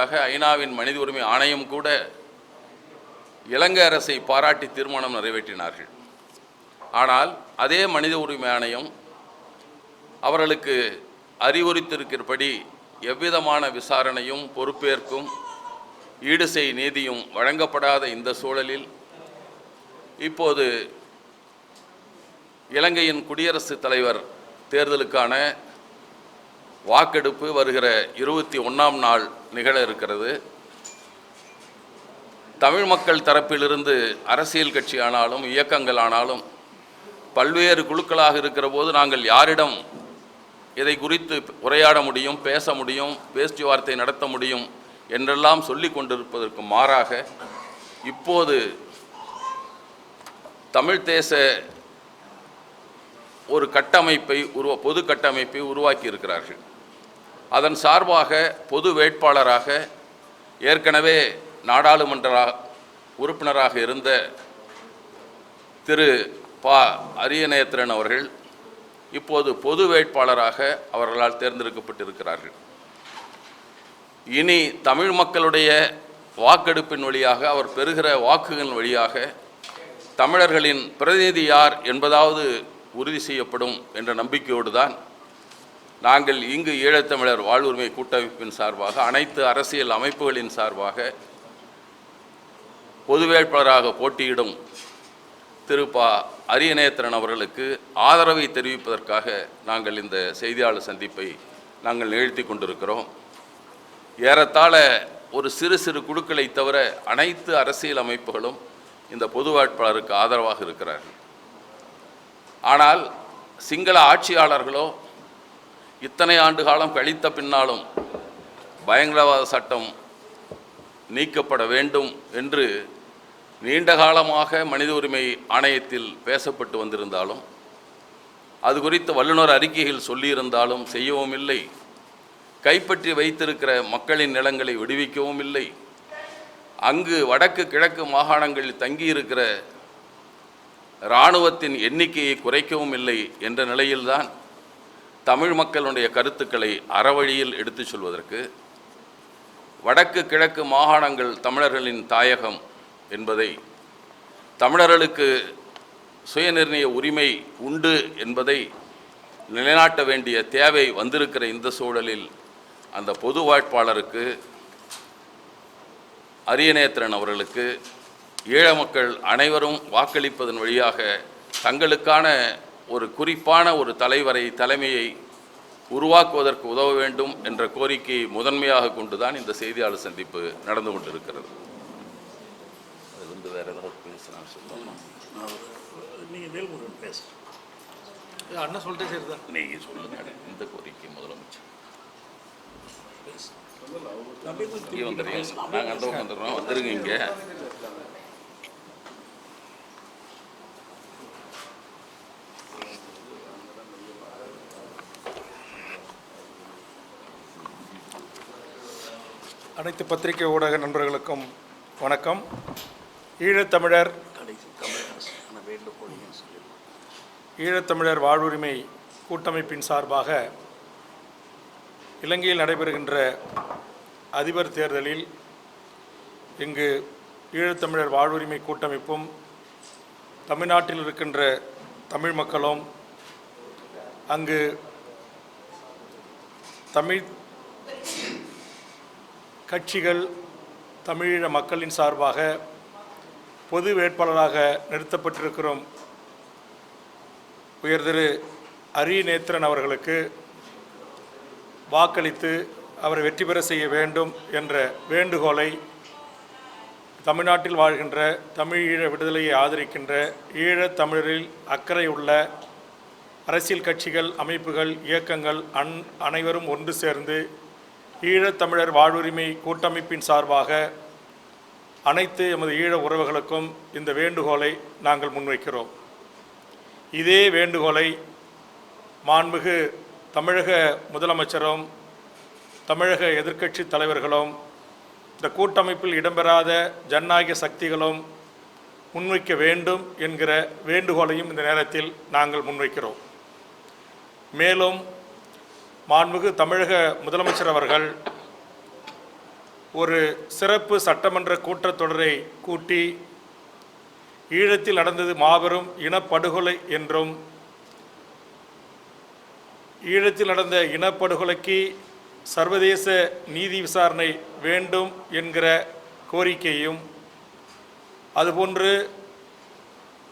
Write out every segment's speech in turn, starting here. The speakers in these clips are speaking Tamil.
செய்வதற்காக ஐநாவின் மனித உரிமை ஆணையம் கூட இலங்கை அரசை பாராட்டி தீர்மானம் நிறைவேற்றினார்கள். ஆனால் அதே மனித உரிமை ஆணையம் அவர்களுக்கு அறிவுறுத்தியிருக்கிறபடி எவ்விதமான விசாரணையும் பொறுப்பேற்கும் ஈடுசெய் நீதியும் வழங்கப்படாத இந்த சூழலில் இப்போது இலங்கையின் குடியரசுத் தலைவர் தேர்தலுக்கான வாக்கெடுப்பு வருகிற 21ஆம் நாள் நிகழ இருக்கிறது. தமிழ் மக்கள் தரப்பிலிருந்து அரசியல் கட்சி ஆனாலும் இயக்கங்கள் ஆனாலும் பல்வேறு குழுக்களாக இருக்கிற போது நாங்கள் யாரிடம் இதை குறித்து உரையாட முடியும், பேச முடியும், பேச்சுவார்த்தை நடத்த முடியும் என்றெல்லாம் சொல்லி கொண்டிருப்பதற்கு மாறாக இப்போது தமிழ் தேச ஒரு கட்டமைப்பை பொது கட்டமைப்பை உருவாக்கி இருக்கிறார்கள். அதன் சார்பாக பொது வேட்பாளராக ஏற்கனவே நாடாளுமன்ற உறுப்பினராக இருந்த திரு ப. அரியநேத்திரன் அவர்கள் இப்போது பொது வேட்பாளராக அவர்களால் தேர்ந்தெடுக்கப்பட்டிருக்கிறார்கள். இனி தமிழ் மக்களுடைய வாக்கெடுப்பின் வழியாக அவர் பெறுகிற வாக்குகளின் வழியாக தமிழர்களின் பிரதிநிதி யார் என்பதாவது உறுதி செய்யப்படும் என்ற நம்பிக்கையோடு தான் நாங்கள் இங்கு ஈழத்தமிழர் வாழ்வுரிமை கூட்டமைப்பின் சார்பாக அனைத்து அரசியல் அமைப்புகளின் சார்பாக பொது வேட்பாளராக போட்டியிடும் திரு ப. அரியநேத்திரன் அவர்களுக்கு ஆதரவை தெரிவிப்பதற்காக நாங்கள் இந்த செய்தியாளர் சந்திப்பை நாங்கள் நிகழ்த்தி கொண்டிருக்கிறோம். ஏறத்தாழ ஒரு சிறு சிறு குழுக்களை தவிர அனைத்து அரசியல் அமைப்புகளும் இந்த பொது வேட்பாளருக்கு ஆதரவாக இருக்கிறார்கள். ஆனால் சிங்கள ஆட்சியாளர்களோ இத்தனை ஆண்டு காலம் கழித்த பின்னாலும் பயங்கரவாத சட்டம் நீக்கப்பட வேண்டும் என்று நீண்ட காலமாக மனித உரிமை ஆணையத்தில் பேசப்பட்டு வந்திருந்தாலும் அது குறித்து வல்லுநர் அறிக்கைகள் சொல்லியிருந்தாலும் செய்யவும் இல்லை. கைப்பற்றி வைத்திருக்கிற மக்களின் நிலங்களை விடுவிக்கவும் இல்லை. அங்கு வடக்கு கிழக்கு மாகாணங்களில் தங்கியிருக்கிற இராணுவத்தின் எண்ணிக்கையை குறைக்கவும் இல்லை என்ற நிலையில்தான் தமிழ் மக்களுடைய கருத்துக்களை அறவழியில் எடுத்து சொல்வதற்கு வடக்கு கிழக்கு மாகாணங்கள் தமிழர்களின் தாயகம் என்பதை, தமிழர்களுக்கு சுயநிர்ணய உரிமை உண்டு என்பதை நிலைநாட்ட வேண்டிய தேவை வந்திருக்கிற இந்த சூழலில் அந்த பொது வேட்பாளருக்கு அரியநேத்திரன் அவர்களுக்கு ஈழ மக்கள் அனைவரும் வாக்களிப்பதன் வழியாக தங்களுக்கான ஒரு குறிப்பான ஒரு தலைமையை உருவாக்குவதற்கு உதவ வேண்டும் என்ற கோரிக்கையை முதன்மையாக கொண்டுதான் இந்த செய்தியாளர் சந்திப்பு நடந்து கொண்டிருக்கிறது. அது வந்து வேற ஏதாவது பேசலாம் சொல்லணும். நீங்கள் வேல்முருகன் பேசுகிறேன். அண்ணா சொல்லிட்டே சரி தான். நீங்கள் சொல்லுங்க. இந்த கோரிக்கை முதலமைச்சர் வந்துடுறீங்க. நாங்கள் அந்த வந்துடுறோம். வந்துருங்க. இங்கே அனைத்து பத்திரிகை ஊடக நண்பர்களுக்கும் வணக்கம். ஈழத்தமிழர் வாழ்வுரிமை கூட்டமைப்பின் சார்பாக இலங்கையில் நடைபெறுகின்ற அதிபர் தேர்தலில் இங்கு ஈழத்தமிழர் வாழ்வுரிமை கூட்டமைப்பும் தமிழ்நாட்டில் இருக்கின்ற தமிழ் மக்களும் அங்கு தமிழ் கட்சிகள் தமிழீழ மக்களின் சார்பாக பொது வேட்பாளராக நிறுத்தப்பட்டிருக்கிறோம் உயர் திரு அரியநேத்திரன் அவர்களுக்கு வாக்களித்து அவரை வெற்றி பெற செய்ய வேண்டும் என்ற வேண்டுகோளை தமிழ்நாட்டில் வாழ்கின்ற தமிழீழ விடுதலையை ஆதரிக்கின்ற ஈழத் தமிழரில் அக்கறை உள்ள அரசியல் கட்சிகள், அமைப்புகள், இயக்கங்கள் அனைவரும் ஒன்று சேர்ந்து ஈழத்தமிழர் வாழ்வுரிமை கூட்டமைப்பின் சார்பாக அனைத்து எமது ஈழ உறவுகளுக்கும் இந்த வேண்டுகோளை நாங்கள் முன்வைக்கிறோம். இதே வேண்டுகோளை மாண்புமிகு தமிழக முதலமைச்சரும் தமிழக எதிர்க்கட்சி தலைவர்களும் இந்த கூட்டமைப்பில் இடம்பெறாத ஜனநாயக சக்திகளும் முன்வைக்க வேண்டும் என்கிற வேண்டுகோளையும் இந்த நேரத்தில் நாங்கள் முன்வைக்கிறோம். மேலும் மாண்புமிகு தமிழக முதலமைச்சர் அவர்கள் ஒரு சிறப்பு சட்டமன்ற கூட்டத்தொடரை கூட்டி ஈழத்தில் நடந்தது மாபெரும் இனப்படுகொலை என்றும் ஈழத்தில் நடந்த இனப்படுகொலைக்கு சர்வதேச நீதி விசாரணை வேண்டும் என்கிற கோரிக்கையும், அதுபோன்று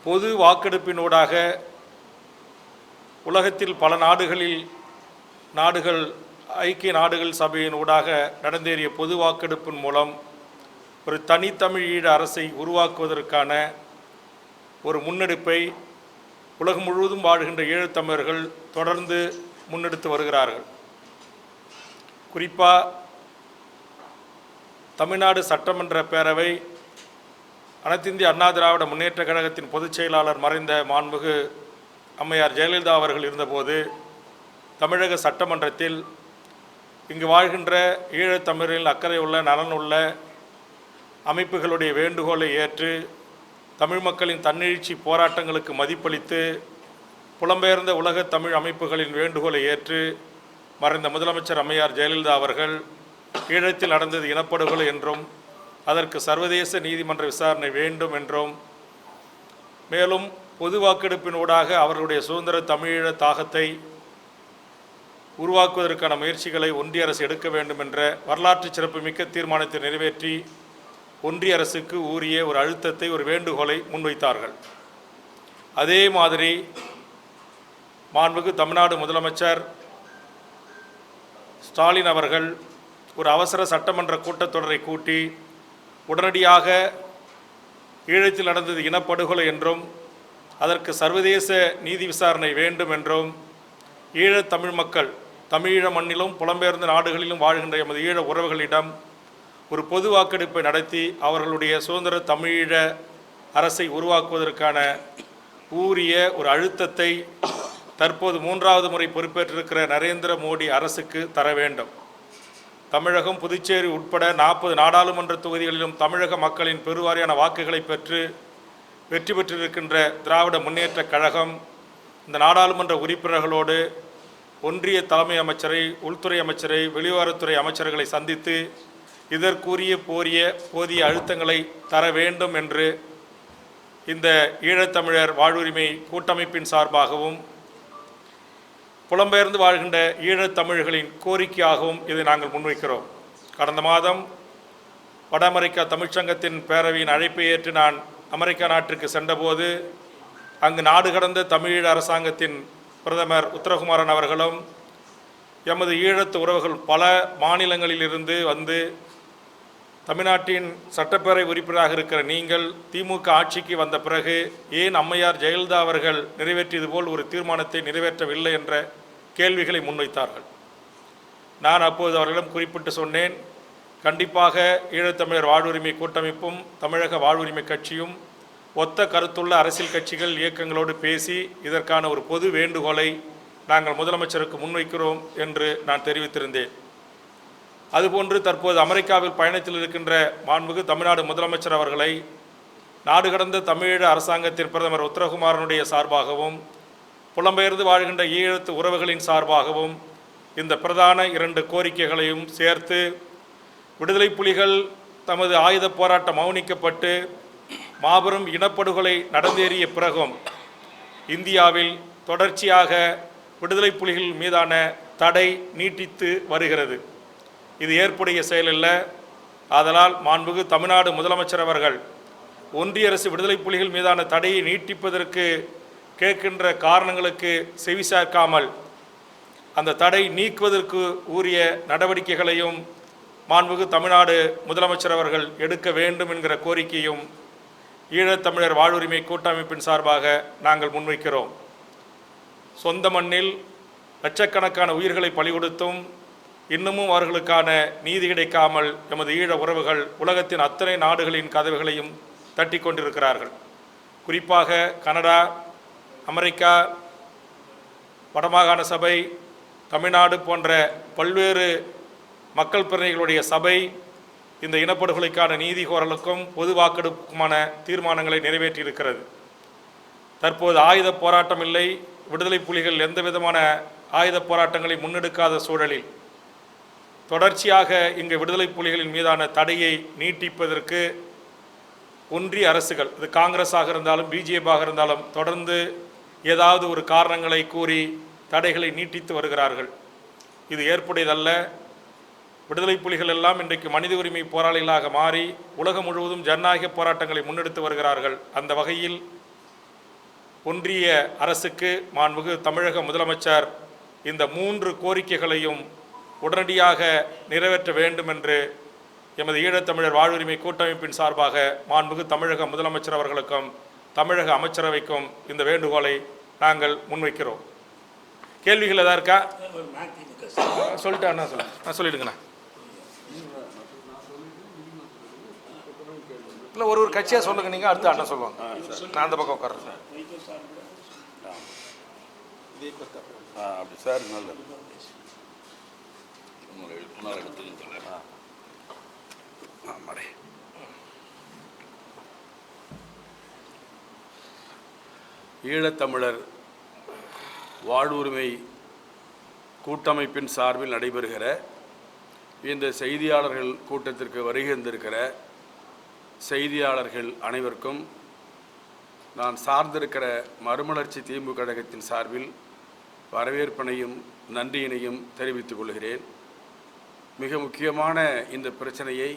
பொது வாக்கெடுப்பினூடாக உலகத்தில் பல நாடுகள் ஐக்கிய நாடுகள் சபையினூடாக நடந்தேறிய பொது வாக்கெடுப்பின் மூலம் ஒரு தனித்தமிழ் ஈழ அரசை உருவாக்குவதற்கான ஒரு முன்னெடுப்பை உலகம் முழுவதும் வாழ்கின்ற ஈழத்தமிழர்கள் தொடர்ந்து முன்னெடுத்து வருகிறார்கள். குறிப்பாக தமிழ்நாடு சட்டமன்ற பேரவை அனைத்திந்திய அண்ணா திராவிட முன்னேற்ற கழகத்தின் பொதுச் செயலாளர் மறைந்த மாண்புமிகு அம்மையார் ஜெயலலிதா அவர்கள் இருந்தபோது தமிழக சட்டமன்றத்தில் இங்கு வாழ்கின்ற ஈழத்தமிழரில் அக்கறை உள்ள நலனுள்ள அமைப்புகளுடைய வேண்டுகோளை ஏற்று தமிழ் மக்களின் தன்னெழுச்சி போராட்டங்களுக்கு மதிப்பளித்து புலம்பெயர்ந்த உலக தமிழ் அமைப்புகளின் வேண்டுகோளை ஏற்று மறைந்த முதலமைச்சர் அம்மையார் ஜெயலலிதா அவர்கள் ஈழத்தில் நடந்தது இனப்படுகொலை என்றும் அதற்கு சர்வதேச நீதிமன்ற விசாரணை வேண்டும் என்றும், மேலும் பொது வாக்கெடுப்பினூடாக அவர்களுடைய சுதந்திர தமிழீழ தாகத்தை உருவாக்குவதற்கான முயற்சிகளை ஒன்றிய அரசு எடுக்க வேண்டும் என்ற வரலாற்று சிறப்புமிக்க தீர்மானத்தை நிறைவேற்றி ஒன்றிய அரசுக்கு உரிய ஒரு அழுத்தத்தை, ஒரு வேண்டுகோளை முன்வைத்தார்கள். அதே மாதிரி மாண்புமிகு தமிழ்நாடு முதலமைச்சர் ஸ்டாலின் அவர்கள் ஒரு அவசர சட்டமன்ற கூட்டத்தொடரை கூட்டி உடனடியாக ஈழத்தில் நடந்தது இனப்படுகொலை என்றும் அதற்கு சர்வதேச நீதி விசாரணை வேண்டும் என்றும், ஈழத் தமிழ் மக்கள் தமிழீழ மண்ணிலும் புலம்பெயர்ந்த நாடுகளிலும் வாழ்கின்ற எமது ஈழ உறவுகளிடம் ஒரு பொது வாக்கெடுப்பை நடத்தி அவர்களுடைய சுதந்திர தமிழீழ அரசை உருவாக்குவதற்கான ஊரிய ஒரு அழுத்தத்தை தற்போது 3வது முறை பொறுப்பேற்றிருக்கிற நரேந்திர மோடி அரசுக்கு தர வேண்டும். தமிழகம், புதுச்சேரி உட்பட 40 நாடாளுமன்ற தொகுதிகளிலும் தமிழக மக்களின் பெருவாரியான வாக்குகளை பெற்று வெற்றி பெற்றிருக்கின்ற திராவிட முன்னேற்ற கழகம் இந்த நாடாளுமன்ற உறுப்பினர்களோடு ஒன்றிய தலைமை அமைச்சரை, உள்துறை அமைச்சரை, வெளியுறவுத்துறை அமைச்சர்களை சந்தித்து இதற்குரிய போதிய அழுத்தங்களை தர வேண்டும் என்று இந்த ஈழத்தமிழர் வாழ்வுரிமை கூட்டமைப்பின் சார்பாகவும் புலம்பெயர்ந்து வாழ்கின்ற ஈழத்தமிழர்களின் கோரிக்கையாகவும் இதை நாங்கள் முன்வைக்கிறோம். கடந்த மாதம் வட அமெரிக்கா தமிழ்ச்சங்கத்தின் பேரவையின் அழைப்பை ஏற்று நான் அமெரிக்கா நாட்டிற்கு சென்றபோது அங்கு நாடு கடந்த தமிழீழ அரசாங்கத்தின் பிரதமர் உத்தரகுமாரன் அவர்களும் எமது ஈழத்து உறவுகள் பல மாநிலங்களிலிருந்து வந்து தமிழ்நாட்டின் சட்டப்பேரவை உறுப்பினராக இருக்கிற நீங்கள் திமுக ஆட்சிக்கு வந்த பிறகு ஏன் அம்மையார் ஜெயலலிதா அவர்கள் நிறைவேற்றியது போல் ஒரு தீர்மானத்தை நிறைவேற்றவில்லை என்ற கேள்விகளை முன்வைத்தார்கள். நான் அப்போது அவர்களிடம் குறிப்பிட்டு சொன்னேன், கண்டிப்பாக ஈழத்தமிழர் வாழ்வுரிமை கூட்டமைப்பும் தமிழக வாழ்வுரிமை கட்சியும் ஒத்த கருத்துள்ள அரசியல் கட்சிகள் இயக்கங்களோடு பேசி இதற்கான ஒரு பொது வேண்டுகோளை நாங்கள் முதலமைச்சருக்கு முன்வைக்கிறோம் என்று நான் தெரிவித்திருந்தேன். அதுபோன்று தற்போது அமெரிக்காவில் பயணத்தில் இருக்கின்ற மாண்புமிகு தமிழ்நாடு முதலமைச்சர் அவர்களை நாடு கடந்த தமிழீழ அரசாங்கத்தின் பிரதமர் உத்தரகுமாரனுடைய சார்பாகவும் புலம்பெயர்ந்து வாழ்கின்ற ஈழத்து உறவுகளின் சார்பாகவும் இந்த பிரதான 2 கோரிக்கைகளையும் சேர்த்து விடுதலை புலிகள் தமது ஆயுத போராட்டம் மௌனிக்கப்பட்டு மாபெரும் இனப்படுகொலை நடந்தேறிய பிறகும் இந்தியாவில் தொடர்ச்சியாக விடுதலை புலிகள் மீதான தடை நீட்டித்து வருகிறது. இது ஏற்புடைய செயலல்ல. ஆதலால் மாண்புமிகு தமிழ்நாடு முதலமைச்சர் அவர்கள் ஒன்றிய அரசு விடுதலை புலிகள் மீதான தடையை நீட்டிப்பதற்கு கேட்கின்ற காரணங்களுக்கு செவிசாய்க்காமல் அந்த தடை நீக்குவதற்கு உரிய நடவடிக்கைகளையும் மாண்புமிகு தமிழ்நாடு முதலமைச்சர் அவர்கள் எடுக்க வேண்டும் என்கிற கோரிக்கையும் ஈழத்தமிழர் வாழ்வுரிமை கூட்டமைப்பின் சார்பாக நாங்கள் முன்வைக்கிறோம். சொந்த மண்ணில் லட்சக்கணக்கான உயிர்களை பலி கொடுத்தும் இன்னமும் அவர்களுக்கான நீதி கிடைக்காமல் எமது ஈழ உறவுகள் உலகத்தின் அத்தனை நாடுகளின் கதவுகளையும் தட்டி கொண்டிருக்கிறார்கள். குறிப்பாக கனடா, அமெரிக்கா, வடமாகாண சபை, தமிழ்நாடு போன்ற பல்வேறு மக்கள் பிரதிநிதிகளுடைய சபை இந்த இனப்படுகொலைக்கான நீதி கோரலுக்கும் பொது வாக்கெடுப்புக்குமான தீர்மானங்களை நிறைவேற்றியிருக்கிறது. தற்போது ஆயுத போராட்டம் இல்லை, விடுதலை புலிகள் எந்த விதமான ஆயுத போராட்டங்களை முன்னெடுக்காத சூழலில் தொடர்ச்சியாக இங்கு விடுதலை புலிகளின் மீதான தடையை நீட்டிப்பதற்கு ஒன்றிய அரசுகள், இது காங்கிரஸாக இருந்தாலும் பிஜேபியாக இருந்தாலும், தொடர்ந்து ஏதாவது ஒரு காரணங்களை கூறி தடைகளை நீட்டித்து வருகிறார்கள். இது ஏற்புடையதல்ல. விடுதலை புலிகள் எல்லாம் இன்றைக்கு மனித உரிமை போராளிகளாக மாறி உலகம் முழுவதும் ஜனநாயக போராட்டங்களை முன்னெடுத்து வருகிறார்கள். அந்த வகையில் ஒன்றிய அரசுக்கு மாண்புமிகு தமிழக முதலமைச்சர் இந்த 3 கோரிக்கைகளையும் உடனடியாக நிறைவேற்ற வேண்டும் என்று எமது ஈழத்தமிழர் வாழ்வுரிமை கூட்டமைப்பின் சார்பாக மாண்புமிகு தமிழக முதலமைச்சர் அவர்களுக்கும் தமிழக அமைச்சரவைக்கும் இந்த வேண்டுகோளை நாங்கள் முன்வைக்கிறோம். கேள்விகள் எதாவது இருக்கா? சொல்லிட்டு அண்ணா சொல்லிடுங்கண்ணா. இல்லை, ஒரு கட்சியாக சொல்லுங்க. நீங்கள் அடுத்து அண்ணா சொல்லுவாங்க. நான் அந்த பக்கம் உட்கார்றேன். அப்படி சார், நல்லது. ஈழத்தமிழர் வாழ்வுரிமை கூட்டமைப்பின் சார்பில் நடைபெறுகிற இந்த செய்தியாளர்கள் கூட்டத்திற்கு வருகை தந்திருக்கிற செய்தியாளர்கள் அனைவருக்கும் நான் சார்ந்திருக்கிற மறுமலர்ச்சி திமுக கழகத்தின் சார்பில் வரவேற்பனையும் நன்றியினையும் தெரிவித்துக் கொள்கிறேன். மிக முக்கியமான இந்த பிரச்சனையை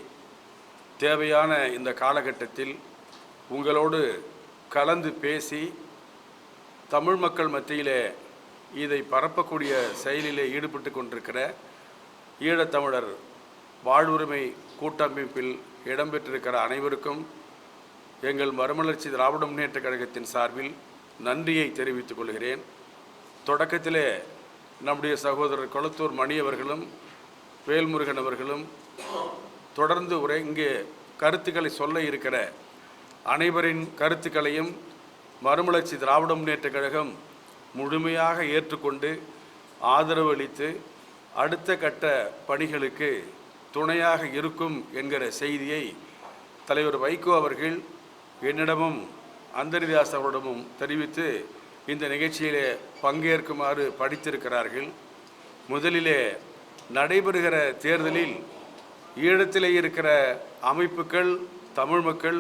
தேவையான இந்த காலகட்டத்தில் உங்களோடு கலந்து பேசி தமிழ் மக்கள் மத்தியிலே இதை பரப்பக்கூடிய செயலிலே ஈடுபட்டு கொண்டிருக்கிற ஈழத்தமிழர் வாழ்வுரிமை கூட்டமைப்பில் இடம்பெற்றிருக்கிற அனைவருக்கும் எங்கள் மறுமலர்ச்சி திராவிட முன்னேற்றக் கழகத்தின் சார்பில் நன்றியை தெரிவித்துக் கொள்கிறேன். தொடக்கத்திலே நம்முடைய சகோதரர் கொளத்தூர் மணி அவர்களும் வேல்முருகன் அவர்களும் தொடர்ந்து இங்கே கருத்துக்களை சொல்ல இருக்கிற அனைவரின் கருத்துக்களையும் மறுமலர்ச்சி திராவிட முன்னேற்றக் கழகம் முழுமையாக ஏற்றுக்கொண்டு ஆதரவு அளித்து அடுத்த கட்ட பணிகளுக்கு துணையாக இருக்கும் என்கிற செய்தியை தலைவர் வைகோ அவர்கள் என்னிடமும் அந்தரிதாஸ் அவரிடமும் தெரிவித்து இந்த நிகழ்ச்சியிலே பங்கேற்குமாறு படித்திருக்கிறார்கள். முதலிலே நடைபெறுகிற தேர்தலில் ஈழத்திலே இருக்கிற அமைப்புகள் தமிழ் மக்கள்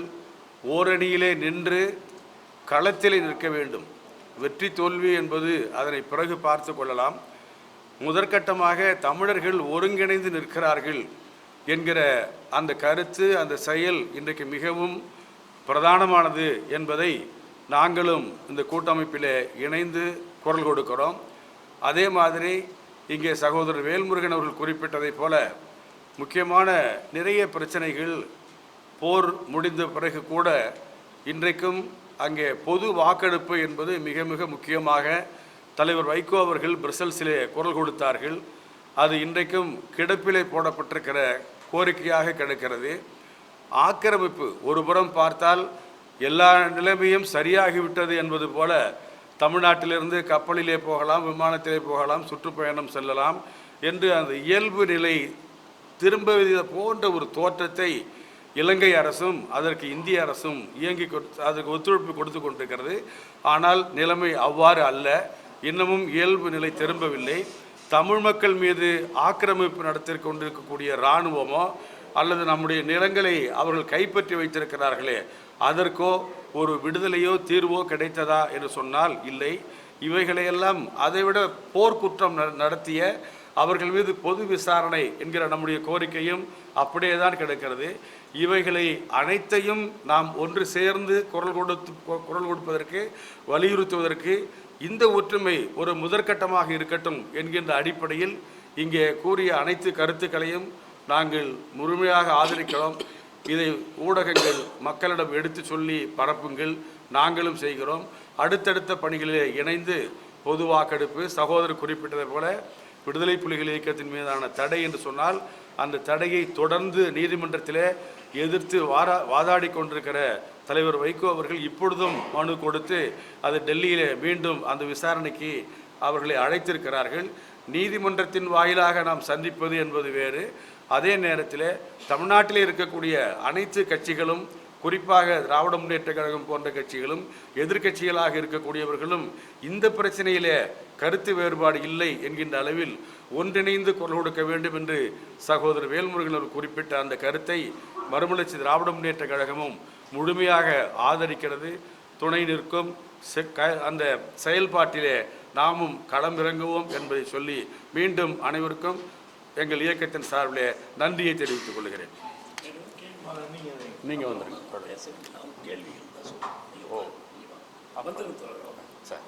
ஓரணியிலே நின்று களத்திலே நிற்க வேண்டும். வெற்றி தோல்வி என்பது அதனை பிறகு பார்த்து கொள்ளலாம். முதற்கட்டமாக தமிழர்கள் ஒருங்கிணைந்து நிற்கிறார்கள் என்கிற அந்த கருத்து, அந்த செயல் இன்றைக்கு மிகவும் பிரதானமானது என்பதை நாங்களும் இந்த கூட்டமைப்பிலே இணைந்து குரல் கொடுக்கிறோம். அதே மாதிரி இங்கே சகோதரர் வேல்முருகன் அவர்கள் குறிப்பிட்டதைப் போல முக்கியமான நிறைய பிரச்சனைகள் போர் முடிந்த பிறகு கூட இன்றைக்கும் அங்கே பொது வாக்கெடுப்பு என்பது மிக மிக முக்கியமாக தலைவர் வைகோ அவர்கள் பிரசல்ஸிலே குரல் கொடுத்தார்கள். அது இன்றைக்கும் கிடப்பிலே போடப்பட்டிருக்கிற கோரிக்கையாக கிடக்கிறது. ஆக்கிரமிப்பு ஒரு புறம் பார்த்தால் எல்லா நிலைமையும் சரியாகிவிட்டது என்பது போல தமிழ்நாட்டிலிருந்து கப்பலிலே போகலாம், விமானத்திலே போகலாம், சுற்றுப்பயணம் செல்லலாம் என்று அந்த இயல்பு நிலை திரும்ப போன்ற ஒரு தோற்றத்தை இலங்கை அரசும் அதற்கு இந்திய அரசும் அதற்கு ஒத்துழைப்பு கொடுத்து கொண்டிருக்கிறது. ஆனால் நிலைமை அவ்வாறு அல்ல. இன்னமும் இயல்பு நிலை திரும்பவில்லை. தமிழ் மக்கள் மீது ஆக்கிரமிப்பு நடத்தி கொண்டிருக்கக்கூடிய இராணுவமோ அல்லது நம்முடைய நிலங்களை அவர்கள் கைப்பற்றி வைத்திருக்கிறார்களே அதற்கோ ஒரு விடுதலையோ தீர்வோ கிடைத்ததா என்று சொன்னால் இல்லை. இவைகளையெல்லாம் அதைவிட போர்க்குற்றம் நடத்திய அவர்கள் மீது பொது விசாரணை என்கிற நம்முடைய கோரிக்கையும் அப்படியே தான் கிடக்கிறது. இவைகளை அனைத்தையும் நாம் ஒன்று சேர்ந்து குரல் கொடுப்பதற்கு வலியுறுத்துவதற்கு இந்த ஒற்றுமை ஒரு முதற்கட்டமாக இருக்கட்டும் என்கின்ற அடிப்படையில் இங்கே கூறிய அனைத்து கருத்துக்களையும் நாங்கள் முழுமையாக ஆதரிக்கிறோம். இதை ஊடகங்கள் மக்களிடம் எடுத்து சொல்லி பரப்புங்கள். நாங்களும் செய்கிறோம். அடுத்தடுத்த பணிகளிலே இணைந்து பொது வாக்கெடுப்பு சகோதரர் குறிப்பிட்டதை போல விடுதலை புலிகள் இயக்கத்தின் மீதான தடை என்று சொன்னால் அந்த தடையை தொடர்ந்து நீதிமன்றத்திலே எதிர்த்து வாதாடி கொண்டிருக்கிற தலைவர் வைகோ அவர்கள் இப்பொழுதும் மனு கொடுத்து அது டெல்லியிலே மீண்டும் அந்த விசாரணைக்கு அவர்களை அழைத்திருக்கிறார்கள். நீதிமன்றத்தின் வாயிலாக நாம் சந்திப்பது என்பது வேறு. அதே நேரத்தில் தமிழ்நாட்டில் இருக்கக்கூடிய அனைத்து கட்சிகளும் குறிப்பாக திராவிட முன்னேற்றக் கழகம் போன்ற கட்சிகளும் எதிர்க்கட்சிகளாக இருக்கக்கூடியவர்களும் இந்த பிரச்சனையிலே கருத்து வேறுபாடு இல்லை என்கின்ற அளவில் ஒன்றிணைந்து குரல் கொடுக்க வேண்டும் என்று சகோதரர் வேல்முருகன் அவர் குறிப்பிட்ட அந்த கருத்தை மறுமலர்ச்சி திராவிட முன்னேற்றக் கழகமும் முழுமையாக ஆதரிக்கிறது, துணை நிற்கும். அந்த செயல்பாட்டிலே நாமும் களமிறங்குவோம் என்பதை சொல்லி மீண்டும் அனைவருக்கும் எங்கள் இயக்கத்தின் சார்பிலே நன்றியை தெரிவித்துக் கொள்கிறேன். நீங்கள் வந்துடுங்க. ஓ சார்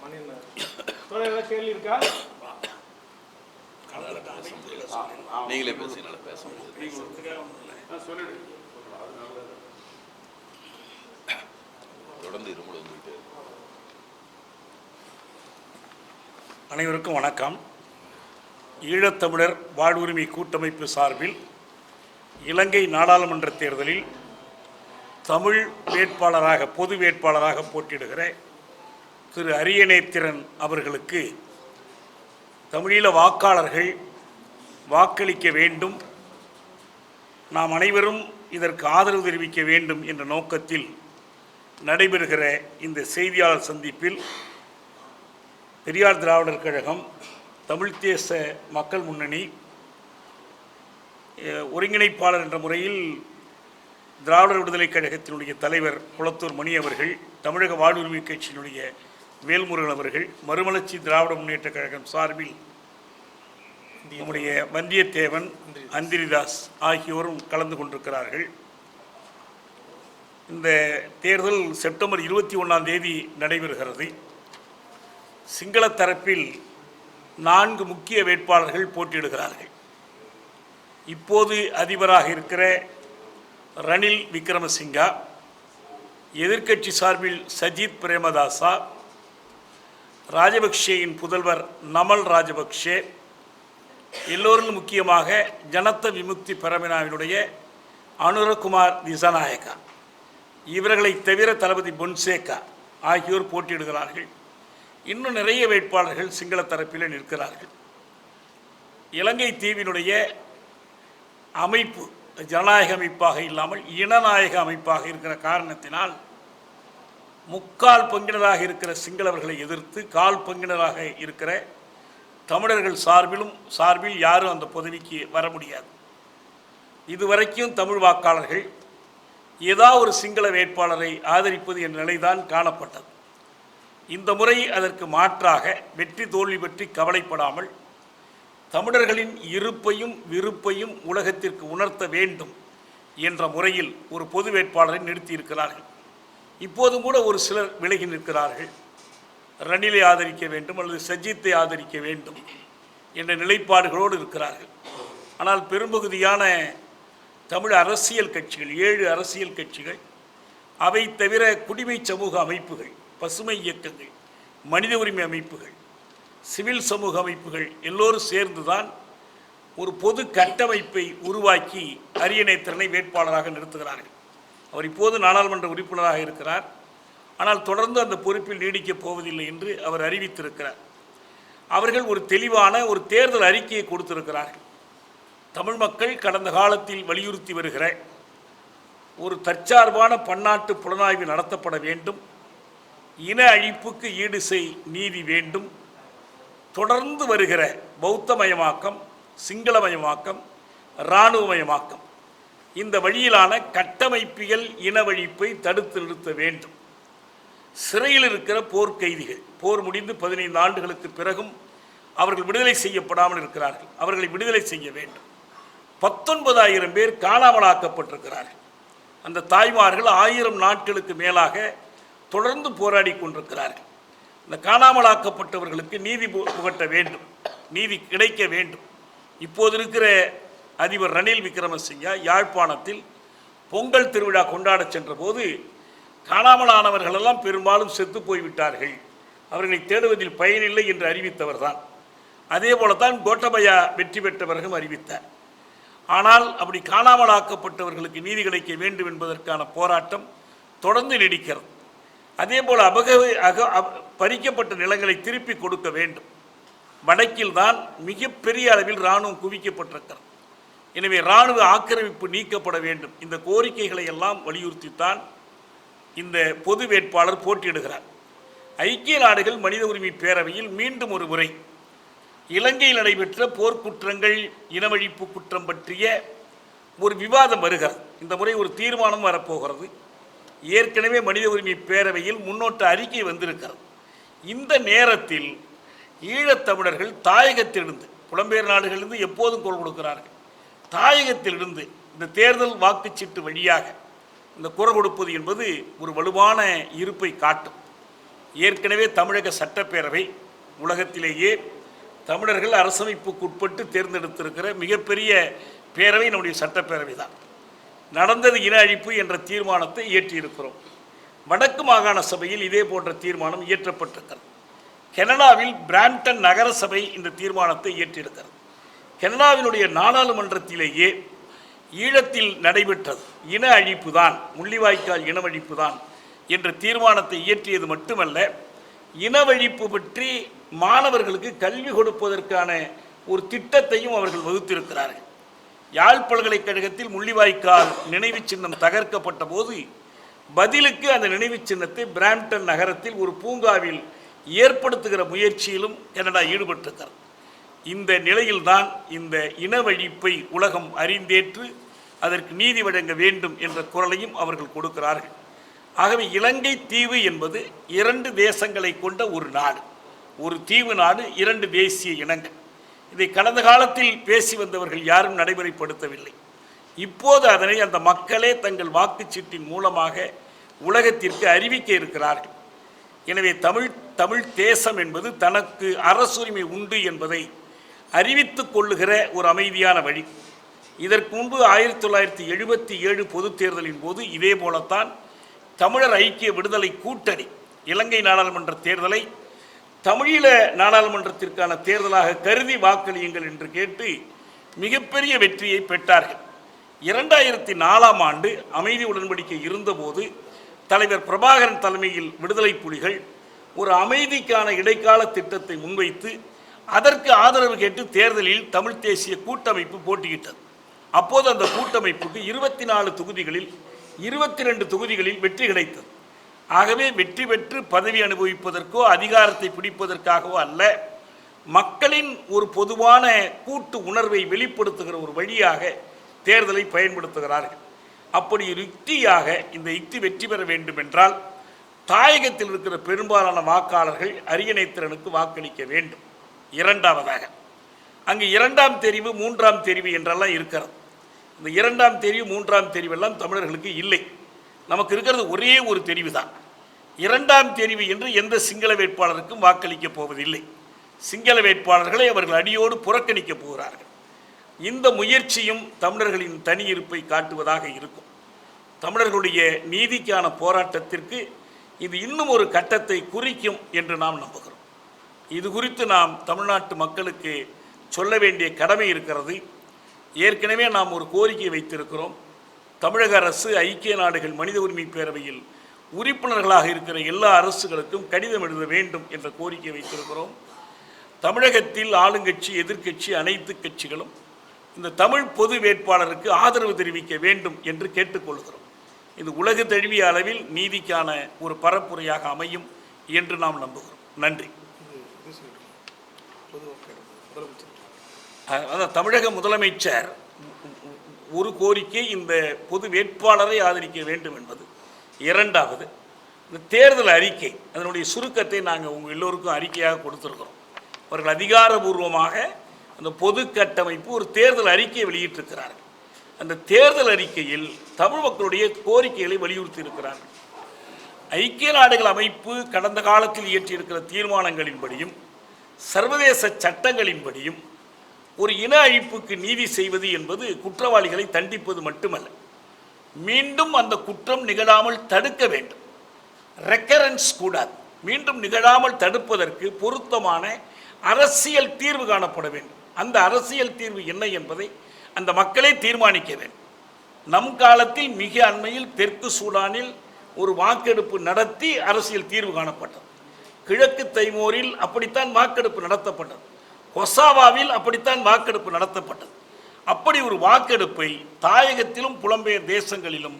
கேள்வி இருக்கா? நீங்களே பேசுங்க. தொடர்ந்து இருமுறை வந்துட்டு. அனைவருக்கும் வணக்கம். ஈழத்தமிழர் வாழ்வுரிமை கூட்டமைப்பு சார்பில் இலங்கை நாடாளுமன்ற தேர்தலில் தமிழ் வேட்பாளராக பொது வேட்பாளராக போட்டியிடுகிற திரு அரியநேத்திரன் அவர்களுக்கு தமிழீழ வாக்காளர்கள் வாக்களிக்க வேண்டும், நாம் அனைவரும் இதற்கு ஆதரவு தெரிவிக்க வேண்டும் என்ற நோக்கத்தில் நடைபெறுகிற இந்த செய்தியாளர் சந்திப்பில் பெரியார் திராவிடர் கழகம், தமிழ் தேச மக்கள் முன்னணி ஒருங்கிணைப்பாளர் என்ற முறையில் திராவிடர் விடுதலை கழகத்தினுடைய தலைவர் குளத்தூர் மணி அவர்கள், தமிழக வாழ்வுரிமை கட்சியினுடைய வேல்முருகன் அவர்கள், மறுமலர்ச்சி திராவிட முன்னேற்ற கழகம் சார்பில் நம்முடைய வந்தியத்தேவன், அந்திரிதாஸ் ஆகியோரும் கலந்து கொண்டிருக்கிறார்கள். இந்த தேர்தல் செப்டம்பர் 21 நடைபெறுகிறது. சிங்கள தரப்பில் 4 முக்கிய வேட்பாளர்கள் போட்டியிடுகிறார்கள். இப்போது அதிபராக இருக்கிற ரணில் விக்ரமசிங்கா, எதிர்க்கட்சி சார்பில் சஜித் பிரேமதாசா, ராஜபக்ஷேயின் புதல்வர் நமல் ராஜபக்ஷே, எல்லோரிலும் முக்கியமாக ஜனத்த விமுக்தி பெரமினாவினுடைய அனுரகுமார் திசாநாயக்கா, இவர்களை தவிர தளபதி பொன்சேகா ஆகியோர் போட்டியிடுகிறார்கள். இன்னும் நிறைய வேட்பாளர்கள் சிங்கள தரப்பில் நிற்கிறார்கள். இலங்கை தீவினுடைய அமைப்பு ஜனநாயக அமைப்பாக இல்லாமல் இனநாயக அமைப்பாக இருக்கிற காரணத்தினால் முக்கால் பங்கினராக இருக்கிற சிங்களவர்களை எதிர்த்து கால் பங்கினராக இருக்கிற தமிழர்கள் சார்பில் யாரும் அந்த பதவிக்கு வர முடியாது. இதுவரைக்கும் தமிழ் வாக்காளர்கள் ஏதாவது ஒரு சிங்கள வேட்பாளரை ஆதரிப்பது என்ற நிலைதான் காணப்பட்டது. இந்த முறை அதற்கு மாற்றாக வெற்றி தோல்வி பற்றி கவலைப்படாமல் தமிழர்களின் இருப்பையும் விருப்பையும் உலகத்திற்கு உணர்த்த வேண்டும் என்ற முறையில் ஒரு பொது வேட்பாளரை நிறுத்தியிருக்கிறார்கள். இப்போதும் கூட ஒரு சிலர் விலகி நிற்கிறார்கள். ரணிலை ஆதரிக்க வேண்டும் அல்லது சஜித்தை ஆதரிக்க வேண்டும் என்ற நிலைப்பாடுகளோடு இருக்கிறார்கள். ஆனால் பெரும்பகுதியான தமிழ் அரசியல் கட்சிகள், 7 அரசியல் கட்சிகள், அவை தவிர குடிமை சமூக அமைப்புகள், பசுமை இயக்கங்கள், மனித உரிமை அமைப்புகள், சிவில் சமூக அமைப்புகள் எல்லோரும் சேர்ந்துதான் ஒரு பொது கட்டமைப்பை உருவாக்கி அரியநேத்திரனை வேட்பாளராக நிறுத்துகிறார்கள். அவர் இப்போது நாடாளுமன்ற உறுப்பினராக இருக்கிறார். ஆனால் தொடர்ந்து அந்த பொறுப்பில் நீடிக்கப் போவதில்லை என்று அவர் அறிவித்திருக்கிறார். அவர்கள் ஒரு தெளிவான ஒரு தேர்தல் அறிக்கையை கொடுத்திருக்கிறார்கள். தமிழ் மக்கள் கடந்த காலத்தில் வலியுறுத்தி வருகிற ஒரு தற்சார்பான பன்னாட்டு புலனாய்வு நடத்தப்பட வேண்டும், இன அழிப்புக்கு ஈடு செய் நீதி வேண்டும், தொடர்ந்து வருகிற பௌத்தமயமாக்கம், சிங்களமயமாக்கம், இராணுவமயமாக்கம், இந்த வழியிலான கட்டமைப்பியல் இனவழிப்பை தடுத்து நிறுத்த வேண்டும். சிறையில் இருக்கிற போர்க்கைதிகள், போர் முடிந்து 15 ஆண்டுகளுக்கு பிறகும் அவர்கள் விடுதலை செய்யப்படாமல் இருக்கிறார்கள். அவர்களை விடுதலை செய்ய வேண்டும். 19,000 பேர் காணாமலாக்கப்பட்டிருக்கிறார்கள். அந்த தாய்மார்கள் 1000 நாட்களுக்கு மேலாக தொடர்ந்து போராடி கொண்டிருக்கிறார்கள். இந்த காணாமலாக்கப்பட்டவர்களுக்கு நீதி புகட்ட வேண்டும், நீதி கிடைக்க வேண்டும். இப்போது இருக்கிற அதிபர் ரணில் விக்ரமசிங்கா யாழ்ப்பாணத்தில் பொங்கல் திருவிழா கொண்டாட சென்ற போது காணாமலானவர்களெல்லாம் பெரும்பாலும் செத்து போய்விட்டார்கள், அவர்களை தேடுவதில் பயனில்லை என்று அறிவித்தவர் தான். அதே போலத்தான் கோட்டபயா வெற்றி பெற்றவர்களும் அறிவித்தார். ஆனால் அப்படி காணாமலாக்கப்பட்டவர்களுக்கு நீதி கிடைக்க வேண்டும் என்பதற்கான போராட்டம் தொடர்ந்து நீடிக்கிறது. அதே போல் பறிக்கப்பட்ட நிலங்களை திருப்பி கொடுக்க வேண்டும். வடக்கில் தான் மிகப்பெரிய அளவில் இராணுவம் குவிக்கப்பட்டிருக்கிறது. எனவே இராணுவ ஆக்கிரமிப்பு நீக்கப்பட வேண்டும். இந்த கோரிக்கைகளை எல்லாம் வலியுறுத்தித்தான் இந்த பொது வேட்பாளர் போட்டியிடுகிறார். ஐக்கிய நாடுகள் மனித உரிமை பேரவையில் மீண்டும் ஒரு முறை இலங்கையில் நடைபெற்ற போர்க்குற்றங்கள், இனவழிப்பு குற்றம் பற்றிய ஒரு விவாதம் வருகிறது. இந்த முறை ஒரு தீர்மானம் வரப்போகிறது. ஏற்கனவே மனித உரிமை பேரவையில் முன்னோட்ட அறிக்கை வந்திருக்கிறது. இந்த நேரத்தில் ஈழத்தமிழர்கள் தாயகத்திலிருந்து, புலம்பெயர் நாடுகளிலிருந்து எப்போதும் குரல் கொடுக்கிறார்கள், தாயகத்திலிருந்து இந்த தேர்தல் வாக்குச்சீட்டு வழியாக இந்த குரல் கொடுப்பது என்பது ஒரு வலுவான இருப்பை காட்டும். ஏற்கனவே தமிழக சட்டப்பேரவை உலகத்திலேயே தமிழர்கள் அரசமைப்புக்கு உட்பட்டு தேர்ந்தெடுத்திருக்கிற மிகப்பெரிய பேரவை நம்முடைய சட்டப்பேரவை தான். நடந்தது இன அழிப்பு என்ற தீர்மானத்தை இயற்றியிருக்கிறோம். வடக்கு மாகாண சபையில் இதே போன்ற தீர்மானம் இயற்றப்பட்டிருக்கிறது. கனடாவில் பிராம்டன் நகர சபை இந்த தீர்மானத்தை இயற்றியிருக்கிறது. கனடாவினுடைய நாடாளுமன்றத்திலேயே ஈழத்தில் நடைபெற்றது இன அழிப்பு தான், முள்ளிவாய்க்கால் இனவழிப்பு தான் என்ற தீர்மானத்தை இயற்றியது மட்டுமல்ல, இனவழிப்பு பற்றி மாணவர்களுக்கு கல்வி கொடுப்பதற்கான ஒரு திட்டத்தையும் அவர்கள் வகுத்திருக்கிறார்கள். யாழ் பல்கலைக்கழகத்தில் முள்ளிவாய்க்கால் நினைவு சின்னம் தகர்க்கப்பட்ட போது பதிலுக்கு அந்த நினைவு சின்னத்தை பிராம்டன் நகரத்தில் ஒரு பூங்காவில் ஏற்படுத்துகிற முயற்சியிலும் கனடா ஈடுபட்டிருக்கிறது. இந்த நிலையில்தான் இந்த இனவழிப்பை உலகம் அறிந்தேற்று அதற்கு நீதி வழங்க வேண்டும் என்ற குரலையும் அவர்கள் கொடுக்கிறார்கள். ஆகவே இலங்கை தீவு என்பது 2 தேசங்களை கொண்ட ஒரு நாடு, ஒரு தீவு நாடு, 2 தேசிய இனங்கள். இதை கடந்த காலத்தில் பேசி வந்தவர்கள் யாரும் நடைமுறைப்படுத்தவில்லை. இப்போது அதனை அந்த மக்களே தங்கள் வாக்குச்சீட்டின் மூலமாக உலகத்திற்கு அறிவிக்க இருக்கிறார்கள். எனவே தமிழ் தேசம் என்பது தனக்கு அரசுரிமை உண்டு என்பதை அறிவித்து கொள்ளுகிற ஒரு அமைதியான வழி. இதற்கு முன்பு 1977 பொதுத் தேர்தலின் போது இதே போலத்தான் தமிழர் ஐக்கிய விடுதலை கூட்டணி இலங்கை நாடாளுமன்ற தேர்தலை தமிழீழ நாடாளுமன்றத்திற்கான தேர்தலாக கருதி வாக்களியுங்கள் என்று கேட்டு மிகப்பெரிய வெற்றியை பெற்றார்கள். 2004ஆம் ஆண்டு அமைதி உடன்படிக்கை இருந்தபோது தலைவர் பிரபாகரன் தலைமையில் விடுதலை புலிகள் ஒரு அமைதிக்கான இடைக்கால திட்டத்தை முன்வைத்து அதற்கு ஆதரவு கேட்டு தேர்தலில் தமிழ் தேசிய கூட்டமைப்பு போட்டியிட்டது. அப்போது அந்த கூட்டமைப்புக்கு 24 தொகுதிகளில் 22 தொகுதிகளில் வெற்றி கிடைத்தது. ஆகவே வெற்றி பெற்று பதவி அனுபவிப்பதற்கோ அதிகாரத்தை பிடிப்பதற்காகவோ அல்ல, மக்களின் ஒரு பொதுவான கூட்டு உணர்வை வெளிப்படுத்துகிற ஒரு வழியாக தேர்தலை பயன்படுத்துகிறார்கள். அப்படி ஒரு யுக்தியாக இந்த யுக்தி வெற்றி பெற வேண்டும் என்றால் தாயகத்தில் இருக்கிற பெரும்பாலான வாக்காளர்கள் அரியணை திறனுக்கு வாக்களிக்க வேண்டும். இரண்டாவதாக அங்கு 2ஆம் தெரிவு 3ஆம் தெரிவு என்றெல்லாம் இருக்கிறது. இந்த 2ஆம் தெரிவு 3ஆம் தெரிவெல்லாம் தமிழர்களுக்கு இல்லை. நமக்கு இருக்கிறது ஒரே ஒரு தெரிவு தான். 2ஆம் தெரிவு என்று எந்த சிங்கள வேட்பாளருக்கும் வாக்களிக்கப் போவதில்லை. சிங்கள வேட்பாளர்களை அவர்கள் அடியோடு புறக்கணிக்கப் போகிறார்கள். இந்த முயற்சியும் தமிழர்களின் தனி இருப்பை காட்டுவதாக இருக்கும். தமிழர்களுடைய நீதிக்கான போராட்டத்திற்கு இது இன்னும் ஒரு கட்டத்தை குறிக்கும் என்று நாம் நம்புகிறோம். இது குறித்து நாம் தமிழ்நாட்டு மக்களுக்கு சொல்ல வேண்டிய கடமை இருக்கிறது. ஏற்கனவே நாம் ஒரு கோரிக்கை வைத்திருக்கிறோம். தமிழக அரசு ஐக்கிய நாடுகள் மனித உரிமை பேரவையில் உறுப்பினர்களாக இருக்கிற எல்லா அரசுகளுக்கும் கடிதம் எழுத வேண்டும் என்ற கோரிக்கை வைத்திருக்கிறோம். தமிழகத்தில் ஆளுங்கட்சி எதிர்க்கட்சி அனைத்து கட்சிகளும் இந்த தமிழ் பொது வேட்பாளருக்கு ஆதரவு தெரிவிக்க வேண்டும் என்று கேட்டுக்கொள்கிறோம். இது உலகு தழுவிய அளவில் நீதிக்கான ஒரு பரப்புரையாக அமையும் என்று நாம் நம்புகிறோம். நன்றி. அதான் தமிழக முதலமைச்சர் ஒரு கோரிக்கை இந்த பொது வேட்பாளரை ஆதரிக்க வேண்டும் என்பது. இரண்டாவது, இந்த தேர்தல் அறிக்கை அதனுடைய சுருக்கத்தை நாங்கள் உங்கள் எல்லோருக்கும் அறிக்கையாக கொடுத்துருக்கிறோம். அவர்கள் அதிகாரபூர்வமாக அந்த பொது கட்டமைப்பு ஒரு தேர்தல் அறிக்கையை வெளியிட்டிருக்கிறார்கள். அந்த தேர்தல் அறிக்கையில் தமிழ் மக்களுடைய கோரிக்கைகளை வலியுறுத்தி இருக்கிறார்கள். ஐக்கிய நாடுகள் அமைப்பு கடந்த காலத்தில் இயற்றியிருக்கிற தீர்மானங்களின்படியும் சர்வதேச சட்டங்களின்படியும் ஒரு இன அழிப்புக்கு நீதி செய்வது என்பது குற்றவாளிகளை தண்டிப்பது மட்டுமல்ல, மீண்டும் அந்த குற்றம் நிகழாமல் தடுக்க வேண்டும். ரெக்கரன்ஸ் கூடாது. மீண்டும் நிகழாமல் தடுப்பதற்கு பொருத்தமான அரசியல் தீர்வு காணப்பட வேண்டும். அந்த அரசியல் தீர்வு என்ன என்பதை அந்த மக்களே தீர்மானிக்க வேண்டும். நம் காலத்தில் மிக அண்மையில் தெற்கு சூடானில் ஒரு வாக்கெடுப்பு நடத்தி அரசியல் தீர்வு காணப்பட்டது. கிழக்கு தைமோரில் அப்படித்தான் வாக்கெடுப்பு நடத்தப்பட்டது. கொசாவாவில் அப்படித்தான் வாக்கெடுப்பு நடத்தப்பட்டது. அப்படி ஒரு வாக்கெடுப்பை தாயகத்திலும் புலம்பெயர் தேசங்களிலும்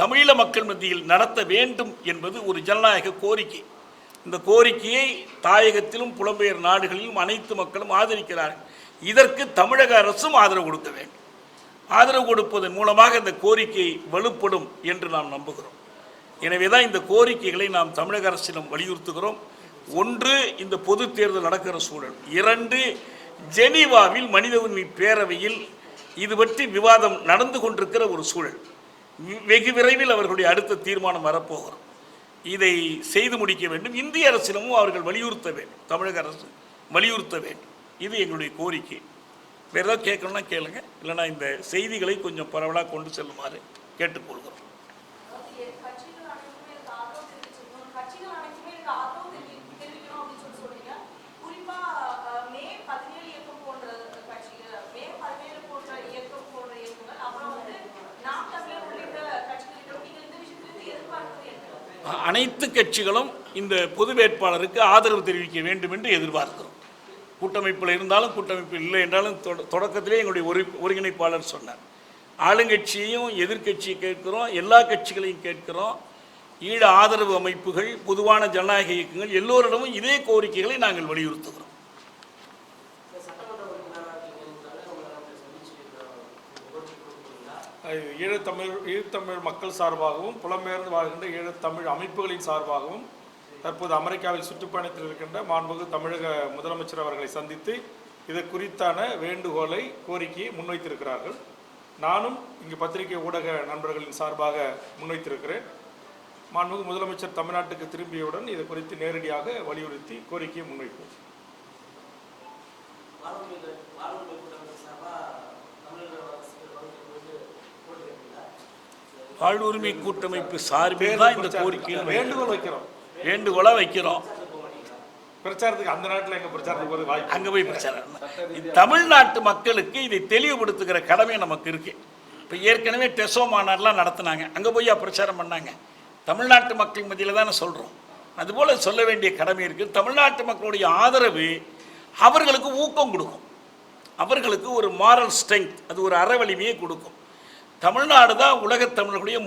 தமிழீழ மக்கள் மத்தியில் நடத்த வேண்டும் என்பது ஒரு ஜனநாயக கோரிக்கை. இந்த கோரிக்கையை தாயகத்திலும் புலம்பெயர் நாடுகளிலும் அனைத்து மக்களும் ஆதரிக்கிறார்கள். இதற்கு தமிழக அரசும் ஆதரவு கொடுக்க வேண்டும். ஆதரவு கொடுப்பதன் மூலமாக இந்த கோரிக்கை வலுப்படும் என்று நாம் நம்புகிறோம். எனவே தான் இந்த கோரிக்கைகளை நாம் தமிழக அரசிடம் வலியுறுத்துகிறோம். ஒன்று, இந்த பொது தேர்தல் நடக்கிற சூழல். 2, ஜெனீவாவில் மனித உரிமை பேரவையில் இது பற்றி விவாதம் நடந்து கொண்டிருக்கிற ஒரு சூழல். வெகு விரைவில் அவர்களுடைய அடுத்த தீர்மானம் வரப்போகிறோம். இதை செய்து முடிக்க வேண்டும். இந்திய அரசிடமும் அவர்கள் வலியுறுத்த வேண்டும், தமிழக அரசு வலியுறுத்த வேண்டும். இது எங்களுடைய கோரிக்கை. வேறு ஏதாவது கேட்கணும்னா கேளுங்க, இல்லைனா இந்த செய்திகளை கொஞ்சம் பரவலாக கொண்டு செல்லுமாறு கேட்டுக்கொள்கிறோம். அனைத்து கட்சிகளும் இந்த பொது வேட்பாளருக்கு ஆதரவு தெரிவிக்க வேண்டும் என்று எதிர்பார்க்கிறோம். கூட்டமைப்பில் இருந்தாலும் கூட்டமைப்பில் இல்லை என்றாலும் தொடக்கத்திலே எங்களுடைய ஒருங்கிணைப்பாளர் சொன்னார். ஆளுங்கட்சியையும் எதிர்கட்சியை கேட்கிறோம், எல்லா கட்சிகளையும் கேட்கிறோம். ஈழ ஆதரவு அமைப்புகள், பொதுவான ஜனநாயக இயக்கங்கள் எல்லோரிடமும் இதே கோரிக்கைகளை நாங்கள் வலியுறுத்துகிறோம். ஈழத்தமிழ் மக்கள் சார்பாகவும் புலம்பெயர்ந்து வாழ்கின்ற ஈழத்தமிழ் அமைப்புகளின் சார்பாகவும் தற்போது அமெரிக்காவில் சுற்றுப்பயணத்தில் இருக்கின்ற மாண்புமிகு தமிழக முதலமைச்சர் அவர்களை சந்தித்து இது குறித்தான வேண்டுகோளை, கோரிக்கையை முன்வைத்திருக்கிறார்கள். நானும் இங்கு பத்திரிகை ஊடக நண்பர்களின் சார்பாக முன்வைத்திருக்கிறேன். மாண்புமிகு முதலமைச்சர் தமிழ்நாட்டுக்கு திரும்பியவுடன் இது குறித்து நேரடியாக வலியுறுத்தி கோரிக்கையை முன்வைப்போம். வாழ்வுரிமை கூட்டமைப்பு சார்பில் தான் இந்த கோரிக்கையை வேண்டுகோளாக வைக்கிறோம். பிரச்சாரத்துக்கு அந்த நாட்டில் எங்க பிரச்சாரத்துக்கு போது அங்கே போய் பிரச்சாரம். தமிழ்நாட்டு மக்களுக்கு இதை தெளிவுபடுத்துகிற கடமை நமக்கு இருக்கு. இப்போ ஏற்கனவே டெசோ மாநாடுலாம் நடத்தினாங்க, அங்கே போய் பிரச்சாரம் பண்ணாங்க. தமிழ்நாட்டு மக்கள் மத்தியில் தானே சொல்கிறோம். அதுபோல் சொல்ல வேண்டிய கடமை இருக்குது. தமிழ்நாட்டு மக்களுடைய ஆதரவு அவர்களுக்கு ஊக்கம் கொடுக்கும், அவர்களுக்கு ஒரு மாரல் ஸ்ட்ரென்த், அது ஒரு அற வலிமையை கொடுக்கும். தமிழ்நாடு தான் உலகத் தமிழர்களுடைய